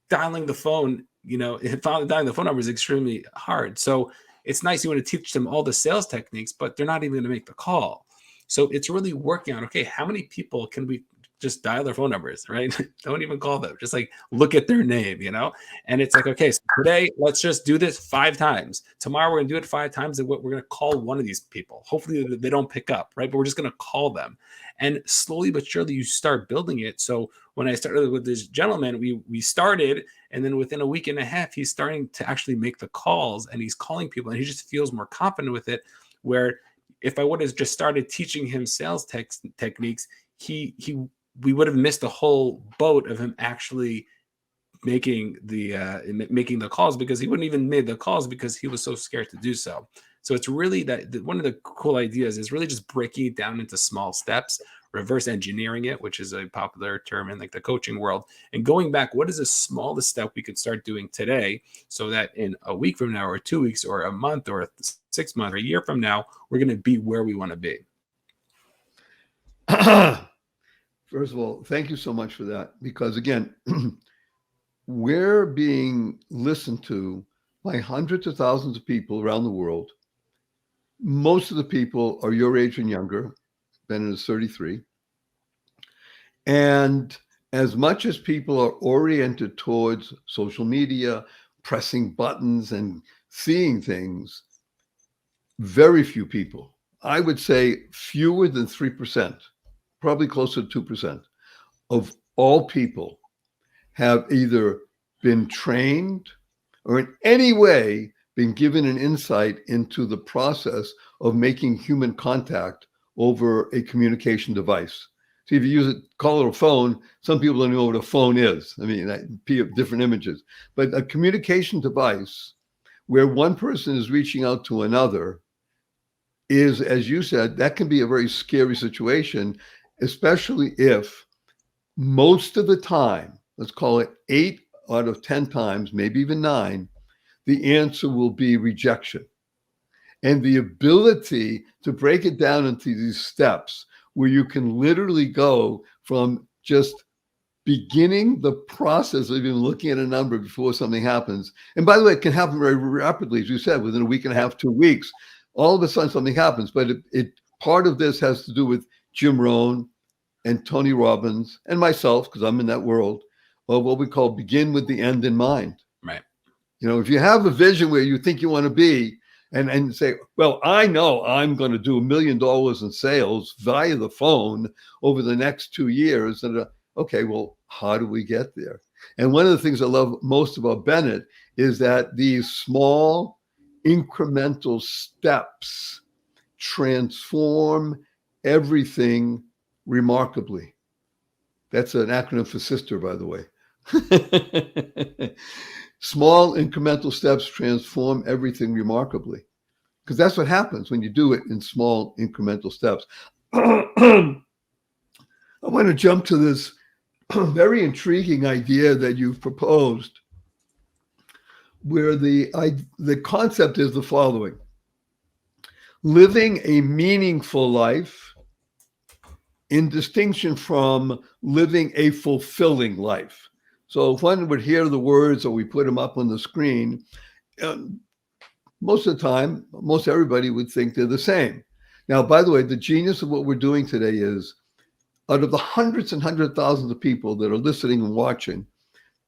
dialing the phone, dialing the phone number is extremely hard. So it's nice you want to teach them all the sales techniques, but they're not even going to make the call. So it's really working on, okay, how many people can we just dial their phone numbers, right? Don't even call them. Just like look at their name, And it's like, okay, so today let's just do this 5 times. Tomorrow we're going to do it 5 times, and we're going to call one of these people. Hopefully they don't pick up, right? But we're just going to call them. And slowly but surely you start building it. So when I started with this gentleman, we started, and then within a week and a half, he's starting to actually make the calls, and he's calling people, and he just feels more confident with it. Where if I would have just started teaching him sales techniques, we would have missed the whole boat of him actually making the calls, because he wouldn't even made the calls because he was so scared to do so. So it's really that one of the cool ideas is really just breaking it down into small steps, reverse engineering it, which is a popular term in like the coaching world, and going back, what is the smallest step we could start doing today, so that in a week from now, or 2 weeks, or a month, or 6 months, or a year from now, we're going to be where we want to be. First of all, thank you so much for that, because again, we're being listened to by hundreds of thousands of people around the world. Most of the people are your age and younger. Bennett is 33. And as much as people are oriented towards social media, pressing buttons and seeing things, very few people, I would say fewer than 3%, probably closer to 2% of all people have either been trained or in any way been given an insight into the process of making human contact over a communication device. See, if you call it a phone, some people don't know what a phone is. I mean, different images. But a communication device where one person is reaching out to another is, as you said, that can be a very scary situation, especially if most of the time, let's call it 8 out of 10 times, maybe even 9, the answer will be rejection. And the ability to break it down into these steps where you can literally go from just beginning the process of even looking at a number before something happens. And by the way, it can happen very rapidly, as you said, within a week and a half, 2 weeks. All of a sudden something happens. But it part of this has to do with Jim Rohn and Tony Robbins and myself, because I'm in that world, of what we call begin with the end in mind. Right. If you have a vision where you think you want to be, and say, well, I know I'm going to do $1 million in sales via the phone over the next 2 years. And okay, well, how do we get there? And one of the things I love most about Bennett is that these small incremental steps transform everything remarkably. That's an acronym for sister, by the way. Small incremental steps transform everything remarkably, because that's what happens when you do it in small incremental steps. I want to jump to this very intriguing idea that you've proposed, where the concept is the following: living a meaningful life in distinction from living a fulfilling life. So if one would hear the words, or we put them up on the screen, most of the time, most everybody would think they're the same. Now, by the way, the genius of what we're doing today is, out of the hundreds and hundreds of thousands of people that are listening and watching,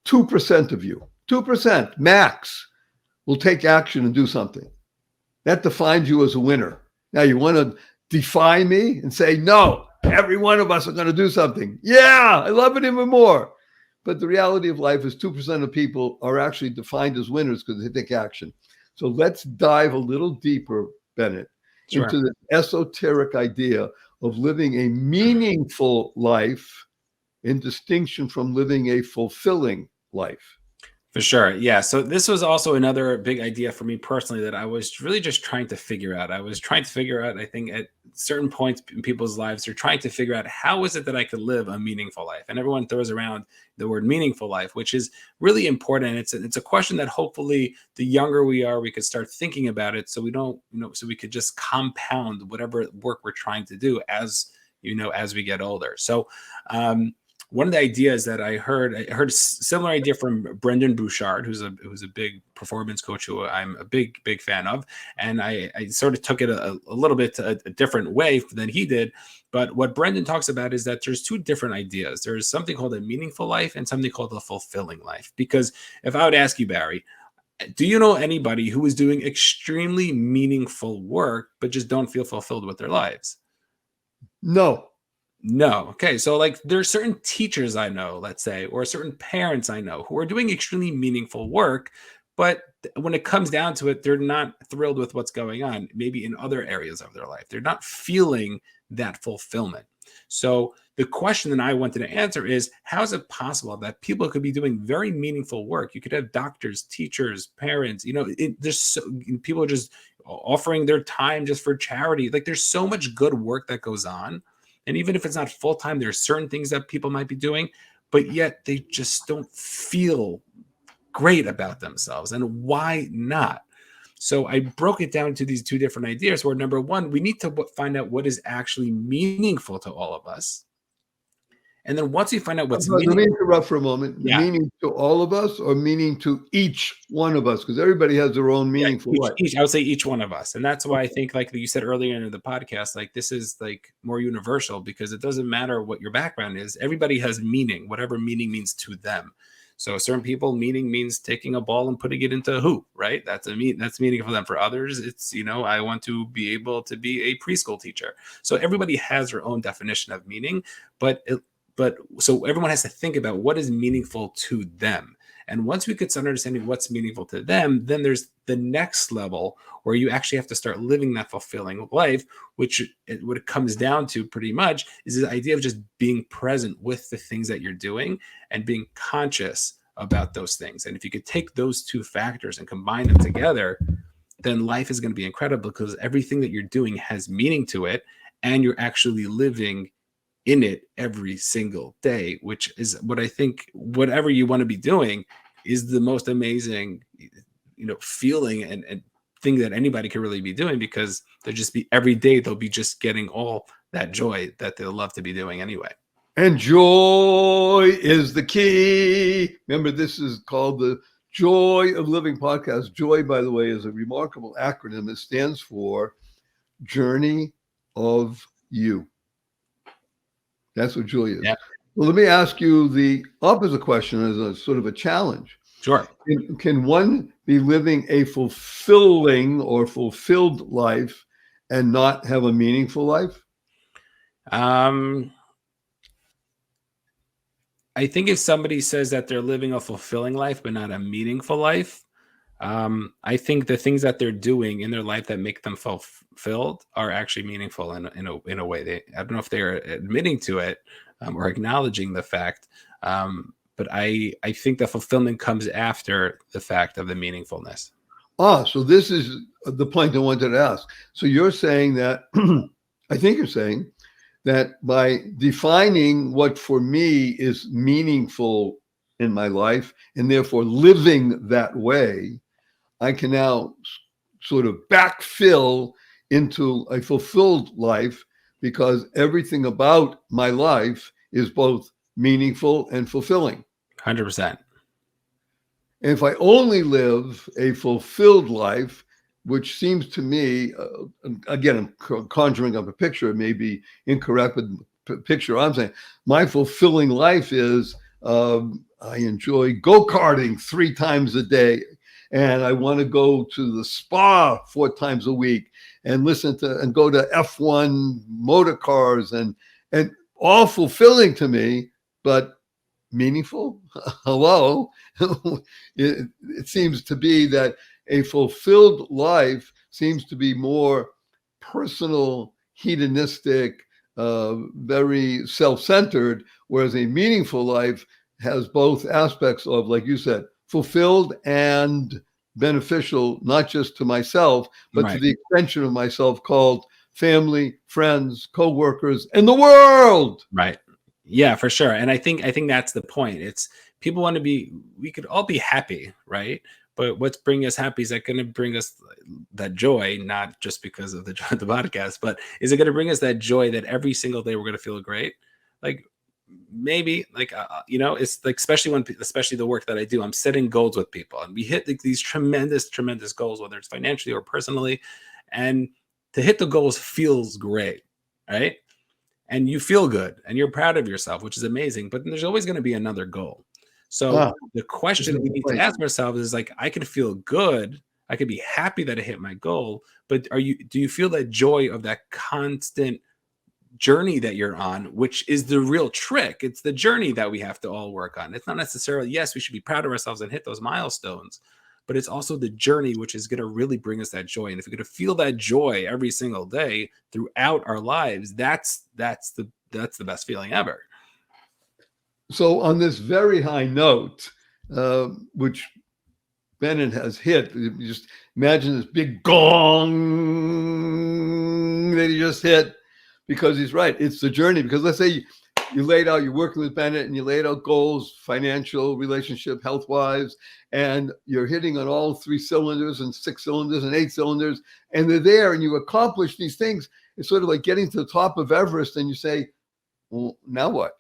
2% of you, 2% max, will take action and do something. That defines you as a winner. Now, you want to defy me and say, no, every one of us are going to do something. Yeah, I love it even more. But the reality of life is 2% of people are actually defined as winners because they take action. So let's dive a little deeper, Bennett, into the esoteric idea of living a meaningful life in distinction from living a fulfilling life. For sure. Yeah. So this was also another big idea for me personally that I was really just trying to figure out. I was trying to figure out, I think at certain points in people's lives, they're trying to figure out how is it that I could live a meaningful life? And everyone throws around the word meaningful life, which is really important. It's a question that hopefully the younger we are, we could start thinking about it. So we don't, so we could just compound whatever work we're trying to do as we get older. So, one of the ideas that I heard a similar idea from Brendan Bouchard, who's a big performance coach who I'm a big fan of, and I sort of took it a little bit a different way than he did. But what Brendan talks about is that there's two different ideas. There's something called a meaningful life and something called a fulfilling life. Because if I would ask you, Barry, do you know anybody who is doing extremely meaningful work but just don't feel fulfilled with their lives? No. Okay. So like there's certain teachers I know, let's say, or certain parents I know who are doing extremely meaningful work, but when it comes down to it, they're not thrilled with what's going on, maybe in other areas of their life. They're not feeling that fulfillment. So the question that I wanted to answer is, how is it possible that people could be doing very meaningful work? You could have doctors, teachers, parents, people are just offering their time just for charity. Like there's so much good work that goes on. And even if it's not full-time, there are certain things that people might be doing, but yet they just don't feel great about themselves. And why not? So I broke it down to these two different ideas where, number one, we need to find out what is actually meaningful to all of us. And then once we find out what's meaningful. Let me interrupt for a moment. Yeah. Meaning to all of us or meaning to each one of us? Because everybody has their own meaningful life. I would say each one of us. And that's why I think, like you said earlier in the podcast, like this is like more universal because it doesn't matter what your background is. Everybody has meaning, whatever meaning means to them. So certain people, meaning means taking a ball and putting it into a hoop, right? That's meaning for them. For others, it's, I want to be able to be a preschool teacher. So everybody has their own definition of meaning, but so everyone has to think about what is meaningful to them. And once we get started understanding what's meaningful to them, then there's the next level where you actually have to start living that fulfilling life, what it comes down to pretty much is the idea of just being present with the things that you're doing and being conscious about those things. And if you could take those two factors and combine them together, then life is going to be incredible because everything that you're doing has meaning to it and you're actually living in it every single day, which is what I think whatever you want to be doing is the most amazing, feeling and thing that anybody can really be doing because they'll just be every day, they'll be just getting all that joy that they'll love to be doing anyway. And joy is the key. Remember, this is called the Joy of Living podcast. Joy, by the way, is a remarkable acronym. It stands for Journey of You. That's what joy is. Yeah. Well, let me ask you the opposite question as a sort of a challenge. Sure. Can one be living a fulfilling or fulfilled life and not have a meaningful life? I think if somebody says that they're living a fulfilling life but not a meaningful life, I think the things that they're doing in their life that make them fulfilled are actually meaningful in a way. I don't know if they're admitting to it or acknowledging the fact, but I think the fulfillment comes after the fact of the meaningfulness. So this is the point I wanted to ask. So you're saying that, I think you're saying that by defining what for me is meaningful in my life and therefore living that way, I can now sort of backfill into a fulfilled life because everything about my life is both meaningful and fulfilling. 100%. And if I only live a fulfilled life, which seems to me, again, I'm conjuring up a picture, it may be incorrect, but the picture I'm saying, my fulfilling life is I enjoy go-karting 3 times a day. And I want to go to the spa 4 times a week and go to F1 motor cars and all fulfilling to me, but meaningful? Hello. It seems to be that a fulfilled life seems to be more personal, hedonistic, very self-centered, whereas a meaningful life has both aspects of, like you said, fulfilled and beneficial, not just to myself, but to Right. the extension of myself, called family, friends, co-workers, and the world. Right. Yeah, for sure. And I think that's the point. It's people want to be, we could all be happy, right? But what's bringing us happy, is that going to bring us that joy, not just because of the joy of the podcast, but is it going to bring us that joy that every single day we're going to feel great? Like maybe, like, it's like, especially the work that I do, I'm setting goals with people and we hit like these tremendous goals, whether it's financially or personally. And to hit the goals feels great, right? And you feel good and you're proud of yourself, which is amazing. But there's always going to be another goal. So the question we need to ask ourselves is like, I can feel good, I could be happy that I hit my goal, but do you feel that joy of that constant journey that you're on, which is the real trick? It's the journey that we have to all work on. It's not necessarily, yes, we should be proud of ourselves and hit those milestones, but it's also the journey, which is going to really bring us that joy. And if we're going to feel that joy every single day throughout our lives, that's the best feeling ever. So on this very high note, which Bennett has hit, you just imagine this big gong that he just hit, because he's right. It's the journey. Because let's say you laid out, you're working with Bennett and you laid out goals, financial, relationship, health-wise, and you're hitting on all 3 cylinders and 6 cylinders and 8 cylinders, and they're there and you accomplish these things. It's sort of like getting to the top of Everest and you say, well, now what?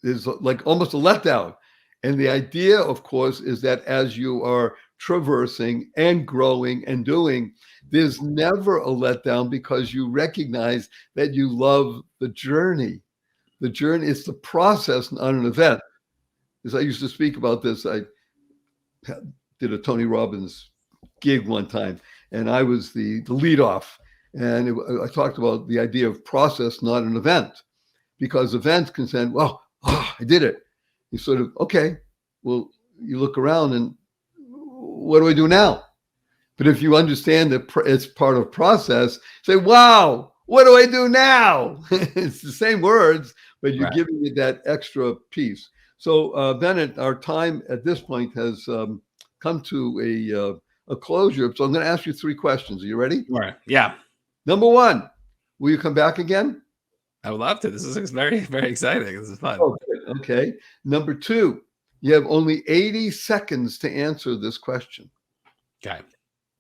There's like almost a letdown. And the idea, of course, is that as you are traversing and growing and doing, there's never a letdown, because you recognize that you love the journey. The journey is the process, not an event. As I used to speak about this, I did a Tony Robbins gig one time, and I was the lead off. And I talked about the idea of process, not an event, because events can say, well, I did it. You sort of, okay, well, you look around and what do I do now? But if you understand that it's part of process, say, wow, what do I do now? It's the same words, but you're giving it that extra piece. So Bennett, our time at this point has come to a closure. So I'm going to ask you 3 questions. Are you ready? Right. Yeah. Number 1, will you come back again? I would love to. This is very, very exciting. This is fun. Oh, okay. Number 2, you have only 80 seconds to answer this question. Okay.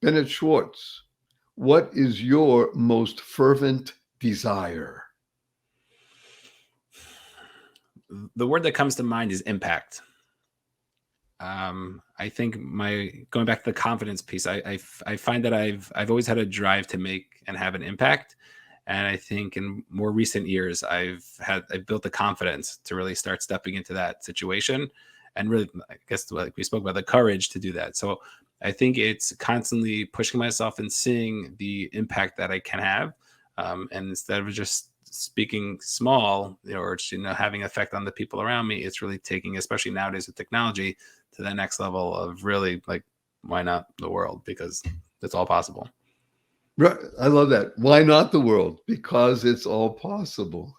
Bennett Schwartz, what is your most fervent desire? The word that comes to mind is impact. I think going back to the confidence piece, I find that I've always had a drive to make and have an impact. And I think in more recent years, I've built the confidence to really start stepping into that situation, and really, I guess, like we spoke about, the courage to do that. So I think it's constantly pushing myself and seeing the impact that I can have. And instead of just speaking small, or having effect on the people around me, it's really taking, especially nowadays with technology, to the next level of really, like, why not the world? Because it's all possible. Right. I love that. Why not the world? Because it's all possible.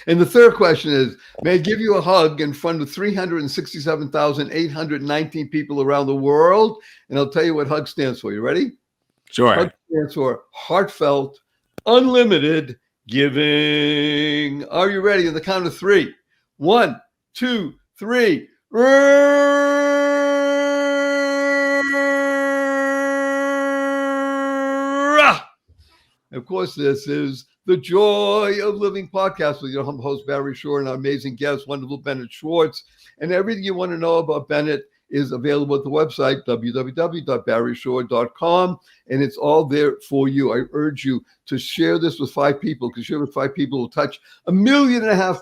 And the third question is, may I give you a hug in front of 367,819 people around the world? And I'll tell you what hug stands for. You ready? Sure. Hug stands for heartfelt, unlimited giving. Are you ready? On the count of 3. 1, 2, 3. Of course, this is the Joy of Living podcast with your humble host, Barry Shore, and our amazing guest, wonderful Bennett Schwartz. And everything you want to know about Bennett is available at the website, www.barryshore.com. And it's all there for you. I urge you to share this with 5 people, because share with 5 people will touch 1.5 million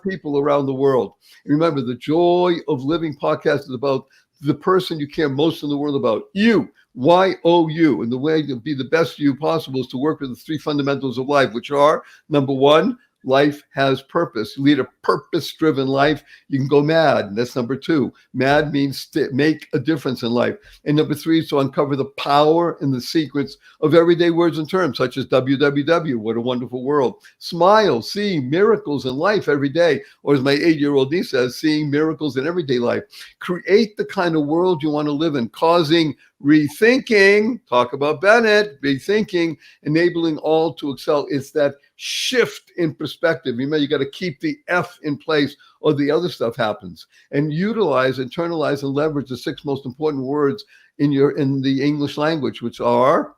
people around the world. And remember, the Joy of Living podcast is about the person you care most in the world about, you. YOU. And the way to be the best you possible is to work with the 3 fundamentals of life, which are, number 1, Life has purpose. You lead a purpose-driven life, you can go mad. That's number 2. Mad means make a difference in life. And number 3 is to uncover the power and the secrets of everyday words and terms, such as WWW, what a wonderful world. Smile, see miracles in life every day. Or as my 8-year-old niece says, seeing miracles in everyday life. Create the kind of world you want to live in, causing rethinking. Talk about Bennett, rethinking, enabling all to excel. It's that shift in perspective. Remember, you got to keep the F in place or the other stuff happens. And utilize, internalize, and leverage the 6 most important words in the English language, which are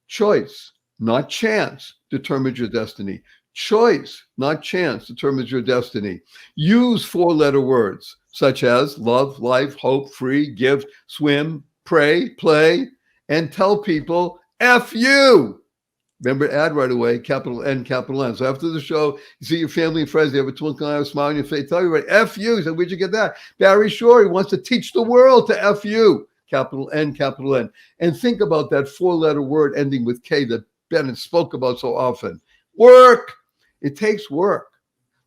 choice, not chance, determines your destiny. Choice, not chance, determines your destiny. Use 4-letter words such as love, life, hope, free, gift, swim, pray, play, and tell people F you. Remember, add right away, capital N, capital N. So after the show, you see your family and friends, they have a twinkle eye, a smile on your face, tell you right, F you. So where'd you get that? Barry Shore, he wants to teach the world to F you. Capital N, capital N. And think about that 4-letter word ending with K that Bennett spoke about so often. Work. It takes work.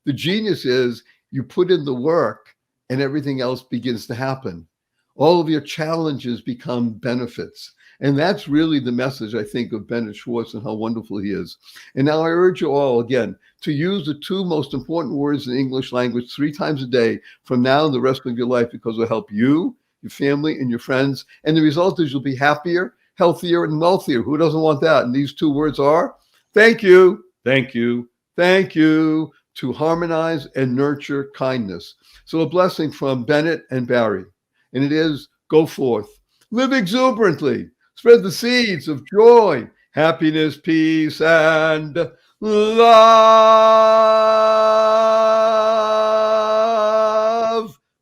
The genius is you put in the work and everything else begins to happen. All of your challenges become benefits. And that's really the message, I think, of Bennett Schwartz and how wonderful he is. And now I urge you all, again, to use the 2 most important words in the English language 3 times a day from now and the rest of your life, because it will help you, your family, and your friends. And the result is you'll be happier, healthier, and wealthier. Who doesn't want that? And these 2 words are thank you, thank you, thank you, to harmonize and nurture kindness. So a blessing from Bennett and Barry. And it is, go forth, live exuberantly, spread the seeds of joy, happiness, peace, and love.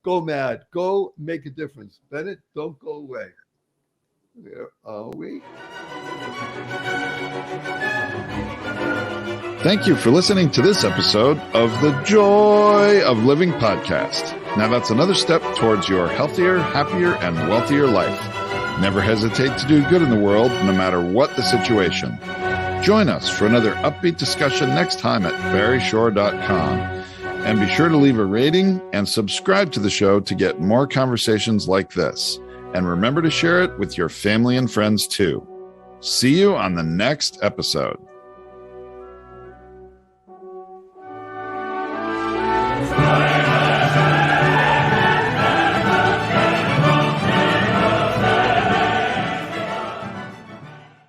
Go mad. Go make a difference. Bennett, don't go away. Where are we? Thank you for listening to this episode of the Joy of Living podcast. Now that's another step towards your healthier, happier, and wealthier life. Never hesitate to do good in the world, no matter what the situation. Join us for another upbeat discussion next time at barryshore.com. And be sure to leave a rating and subscribe to the show to get more conversations like this. And remember to share it with your family and friends too. See you on the next episode.